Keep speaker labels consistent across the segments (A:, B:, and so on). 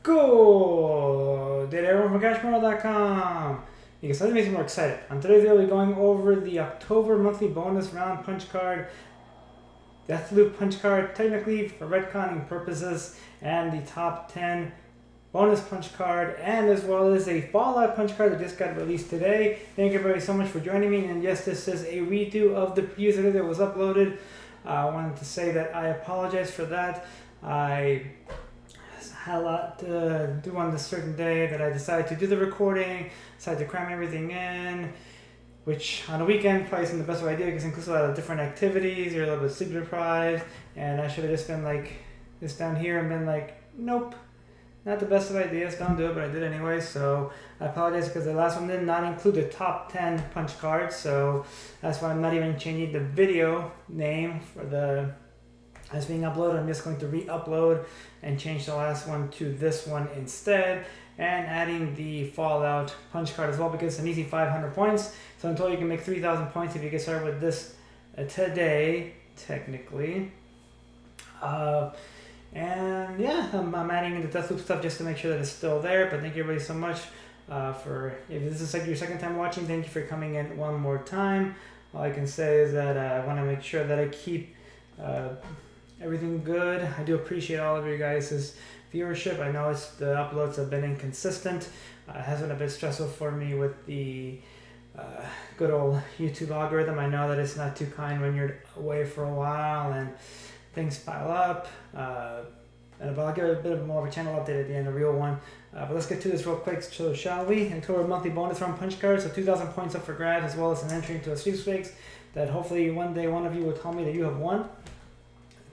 A: Good day, everyone from CashMortal.com. Because something makes me more excited. On today's video, we'll be going over the October monthly bonus round punch card, Deathloop punch card, technically for retconning purposes, and the top 10 bonus punch card, and as well as a Fallout punch card that just got released today. Thank you everybody so much for joining me. And yes, this is a redo of the previous video that was uploaded. I wanted to say that I apologize for that. I had a lot to do on this certain day that I decided to do the recording, decided to cram everything in, which on a weekend probably isn't the best idea because it includes a lot of different activities. You're a little bit sleep deprived, and I should have just been like this down here and been like, nope, not the best of ideas, don't do it, but I did anyway. So I apologize because the last one did not include the top 10 punch cards, so that's why I'm not even changing the video name for the as being uploaded. I'm just going to re-upload and change the last one to this one instead, and adding the Fallout punch card as well because it's an easy 500 points. So in total you can make 3,000 points if you get started with this today, technically. And yeah, I'm adding in the Deathloop stuff just to make sure that it's still there. But thank you everybody so much for, if this is like your second time watching, thank you for coming in one more time. All I can say is that I want to make sure that I keep everything good. I do appreciate all of your guys' viewership. I know the uploads have been inconsistent. It has been a bit stressful for me with the good old YouTube algorithm. I know that it's not too kind when you're away for a while and things pile up. And I'll give a bit more of a channel update at the end, a real one. But let's get to this real quick, so shall we? October monthly bonus round punch cards, so 2,000 points up for grabs, as well as an entry into a sweepstakes that hopefully one day one of you will tell me that you have won.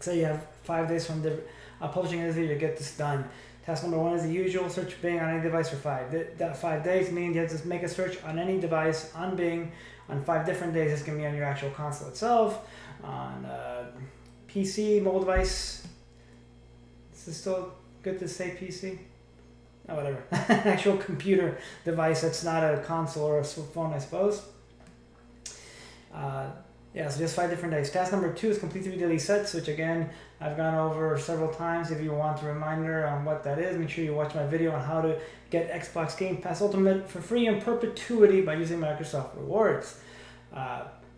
A: Say you have 5 days from the publishing this video to get this done. Task number 1 is the usual: search Bing on any device for 5 days, meaning you have to make a search on any device on Bing on 5 different days. This can be on your actual console itself, on PC, mobile device. Is this still good to say PC? Oh, whatever. Actual computer device that's not a console or a phone, I suppose. Yeah, so just 5 different days. Task number 2 is complete 3 daily sets, which again, I've gone over several times. If you want a reminder on what that is, make sure you watch my video on how to get Xbox Game Pass Ultimate for free in perpetuity by using Microsoft Rewards.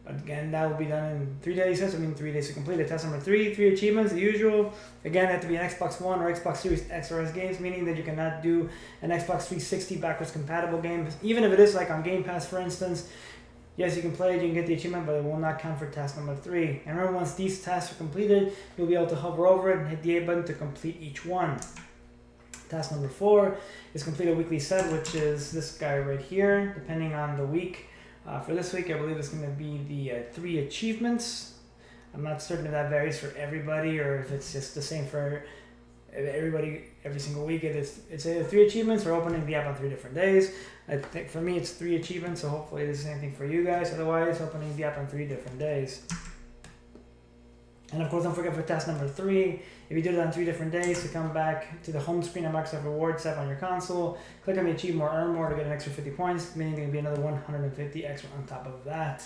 A: Again, that will be done in 3 daily sets, 3 days to complete it. Task number 3, 3 achievements, the usual. Again, they have to be an Xbox One or Xbox Series X or S games, meaning that you cannot do an Xbox 360 backwards compatible game. Even if it is like on Game Pass, for instance, yes, you can play it, you can get the achievement, but it will not count for task number 3. And remember, once these tasks are completed, you'll be able to hover over it and hit the A button to complete each one. Task number 4 is complete a weekly set, which is this guy right here, depending on the week. For this week, I believe it's going to be the 3 achievements. I'm not certain if that varies for everybody or if it's just the same for everybody every single week. It's either 3 achievements or opening the app on 3 different days. I think for me it's 3 achievements, so hopefully it's the same thing for you guys. Otherwise, opening the app on 3 different days. And of course, don't forget for task number 3, if you did it on 3 different days, to come back to the home screen of Microsoft Rewards app on your console, click on the Achieve More, Earn More to get an extra 50 points, meaning there will be another 150 extra on top of that.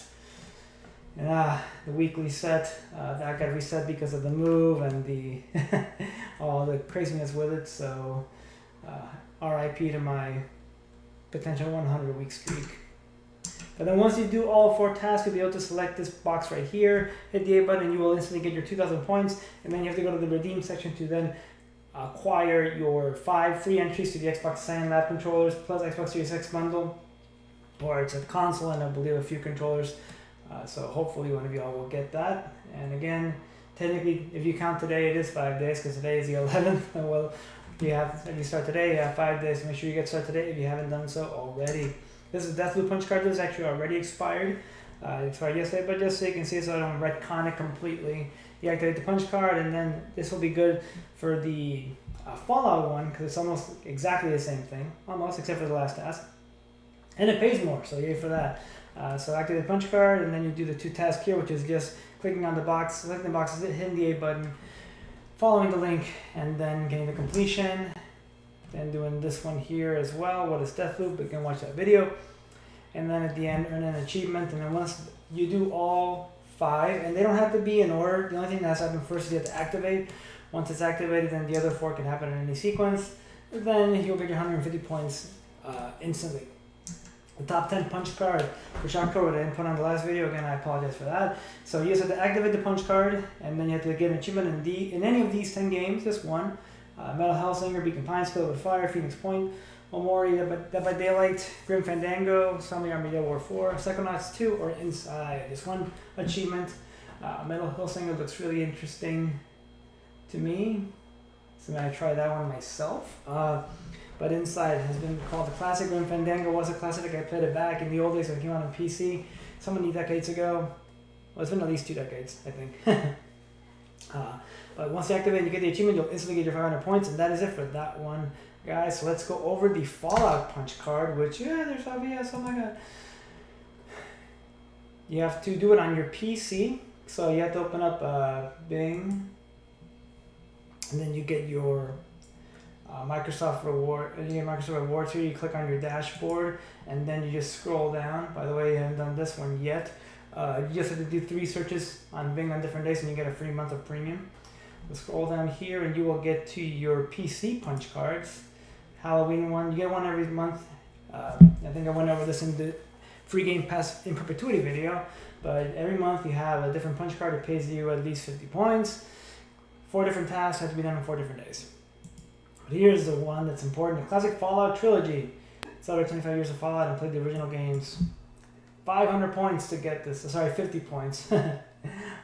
A: And the weekly set, that got reset because of the move and the all the craziness with it, so RIP to my potential 100-week streak. But then once you do all 4 tasks, you'll be able to select this box right here, hit the A button, and you will instantly get your 2,000 points. And then you have to go to the redeem section to then acquire your 5 free entries to the Xbox Sign Lab controllers plus Xbox Series X bundle, or it's a console and I believe a few controllers. So hopefully one of y'all will get that. And again, technically, if you count today, it is 5 days because today is the 11th. Well, if you start today, you have 5 days. So make sure you get started today if you haven't done so already. This is Deathloop punch card. This is actually already expired. It expired yesterday, but just so you can see, so I don't retcon it completely. You activate the punch card, and then this will be good for the Fallout one because it's almost exactly the same thing, almost, except for the last task. And it pays more, so yay for that. So activate the punch card, and then you do the 2 tasks here, which is just clicking on the box, selecting the boxes, hitting the A button, following the link, and then getting the completion. Then doing this one here as well. What is Deathloop? You can watch that video. And then at the end, earn an achievement. And then once you do all 5, and they don't have to be in order. The only thing that has to happen first is you have to activate. Once it's activated, then the other 4 can happen in any sequence. then you'll get your 150 points instantly. The top 10 punch card for shock code I didn't put on the last video. Again, I apologize for that. So you just have to activate the punch card, and then you have to get an achievement in any of these 10 games. Just one. Metal Hellsinger, Beacon Pines, Kill with Fire, Phoenix Point, Omori, Dead by Daylight, Grim Fandango, Zombie Army Dead War 4, Psychonauts 2, or Inside. Just one achievement. Metal Hellsinger looks really interesting to me. So I'm going to try that one myself. But Inside has been called the classic. Grim Fandango was a classic. I played it back in the old days when it came out on PC so many decades ago. Well, it's been at least 2 decades, I think. But once you activate and you get the achievement, you'll instantly get your 500 points, and that is it for that one, guys. So let's go over the Fallout punch card, which, there's OBS, oh my god. You have to do it on your PC, so you have to open up Bing, and then you get your Microsoft reward. You get Microsoft rewards here. You click on your dashboard, and then you just scroll down. By the way, I haven't done this one yet. You just have to do 3 searches on Bing on different days, and you get a free month of premium. So scroll down here, and you will get to your PC punch cards. Halloween one, you get one every month. I think I went over this in the free Game Pass in perpetuity video. But every month you have a different punch card. It pays you at least 50 points. 4 different tasks have to be done in 4 different days. But here's the one that's important: the classic Fallout trilogy. Celebrate 25 years of Fallout and played the original games. 500 points to get this. Sorry, 50 points. I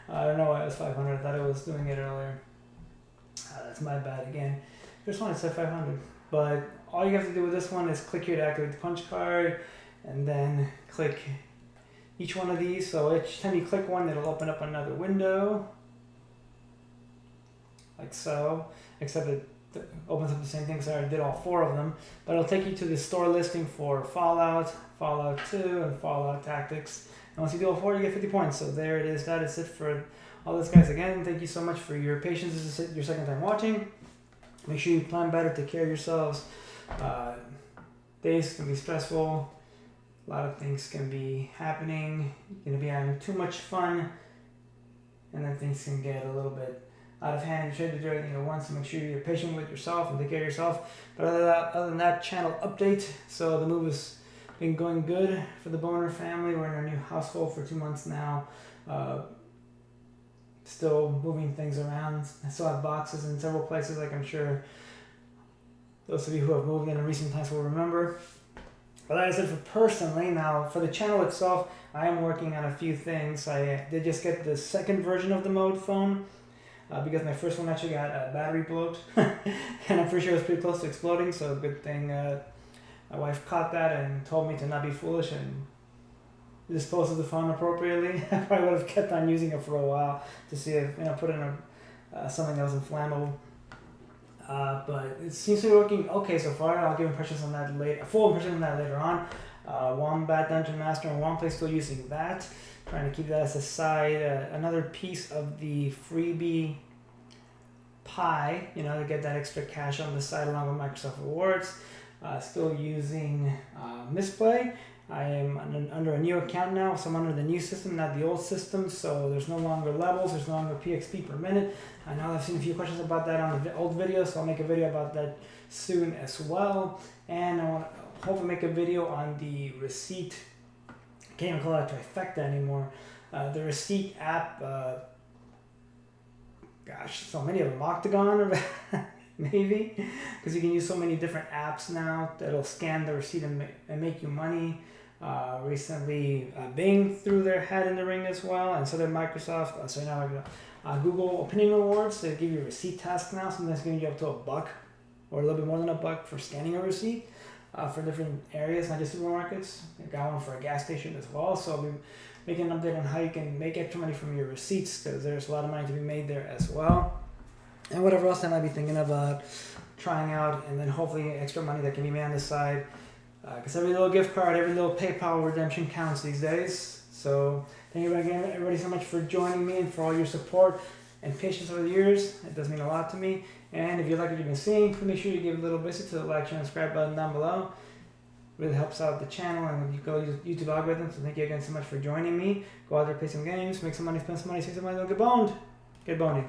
A: don't know why it was 500. I thought I was doing it earlier. That's my bad again. This one it said 500. But all you have to do with this one is click here to activate the punch card, and then click each one of these. So each time you click one, it'll open up another window, like so. Except it opens up the same thing because I already did all 4 of them. But it'll take you to the store listing for Fallout, Fallout 2, and Fallout Tactics. And once you do all 4, you get 50 points. So there it is. That is it for all this, guys. Again, thank you so much for your patience. This is your second time watching. Make sure you plan better, take care of yourselves. Days can be stressful. A lot of things can be happening. You're going to be having too much fun, and then things can get a little bit out of hand. You try to do everything at once, so make sure you're patient with yourself and take care of yourself. But other than that, channel update. So the move has been going good for the Boner family. We're in our new household for 2 months now. Still moving things around. I still have boxes in several places, like I'm sure those of you who have moved in recent times will remember. But like I said, for personally, now for the channel itself, I am working on a few things. I did just get the second version of the Mode phone because my first one actually got a battery bloat, and I'm pretty sure it was pretty close to exploding. So good thing my wife caught that and told me to not be foolish and dispose of the phone appropriately. I probably would have kept on using it for a while to see if, put in something that was inflammable. But it seems to be working okay so far. I'll give impressions on that later, a full impression on that later on. Wombat Dungeon Master and Womplay still using that. Trying to keep that as a side. Another piece of the freebie pie, to get that extra cash on the side along with Microsoft Rewards. Still using Misplay. I am under a new account now, so I'm under the new system, not the old system, so there's no longer levels, there's no longer PXP per minute. I know I've seen a few questions about that on the old video, so I'll make a video about that soon as well. And I want to hopefully make a video on the Receipt. I can't even call it Trifecta anymore. The Receipt app, gosh, so many of them, Octagon, maybe, because you can use so many different apps now that'll scan the receipt and make you money. Recently, Bing threw their hat in the ring as well, and so did Microsoft. Google Opinion Rewards, they give you a receipt task now. Sometimes giving you up to $1 or a little bit more than $1 for scanning a receipt for different areas, not just supermarkets. I got one for a gas station as well, so I'll be making an update on how you can make extra money from your receipts, because there's a lot of money to be made there as well. And whatever else I might be thinking about trying out, and then hopefully extra money that can be made on the side. Because every little gift card, every little PayPal redemption counts these days. So thank you again, everybody, so much for joining me and for all your support and patience over the years. It does mean a lot to me. And if you like what you've been seeing, please make sure you give a little visit to the like, share, and subscribe button down below. It really helps out the channel and you go YouTube algorithm. So thank you again so much for joining me. Go out there, play some games, make some money, spend some money, save some money, don't get boned. Get boning.